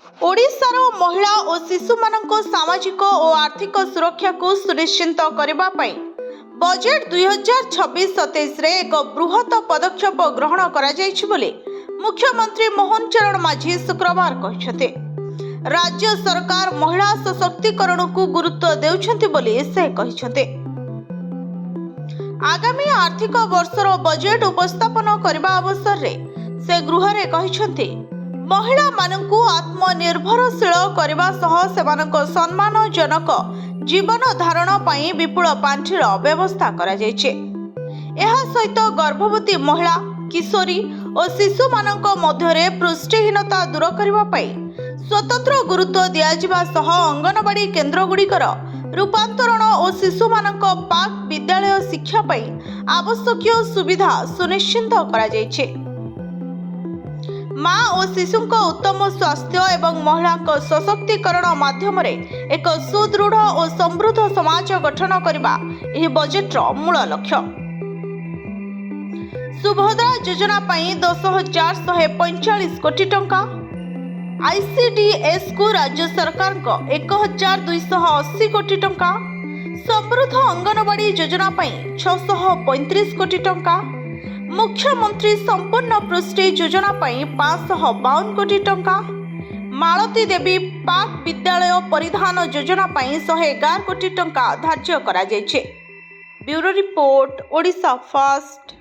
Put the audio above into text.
ओडिशार महिला और शिशु मानक सामाजिक और आर्थिक सुरक्षा को सुनिश्चित करने बजेट 2026-27 रे एक बृहत पदक्षेप ग्रहण करा जायछि बोली मुख्यमंत्री मोहन चरण माझी शुक्रवार कहते। राज्य सरकार महिला सशक्तिकरण को गुरुत्व देउछन्ति बोली से कहते। आगामी आर्थिक वर्षर बजेट उपस्थापन करने अवसर रे से गृह रे कहते महिला मानकु आत्मनिर्भरशील करने सह सेमानक सम्मानजनक जीवन धारण पाई विपुल पांठिर व्यवस्था करा जायछि। एहा सहित गर्भवती महिला किशोरी और शिशु मानक मध्यरे पृष्ठहीनता दूर करबा पाई स्वतंत्र गुरुत्व दियाजिबा सह अंगनवाड़ी केन्द्र गुड़िकर रूपांतरण और शिशु मानक पाक विद्यालय शिक्षा पाई आवश्यक सुविधा सुनिश्चित करा जायछि। माँ और शिशु उत्तम स्वास्थ्य एवं महिला सशक्तिकरण माध्यम एक सुदृढ़ और समृद्ध समाज गठन करने बजेट मूल लक्ष्य। सुभद्रा योजना 10,145 कोटी टंका, आईसीडीएस को राज्य सरकार 1,280 कोटी टंका, समृद्ध अंगनवाड़ी योजना 635 कोटी टंका, मुख्यमंत्री संपूर्ण पृष्टि योजना 552 कोटी टंका, मालती देवी पाक विद्यालय परिधान योजना 111 कोटी टंका धार्य करा जायछि। Bureau report, Odisha first.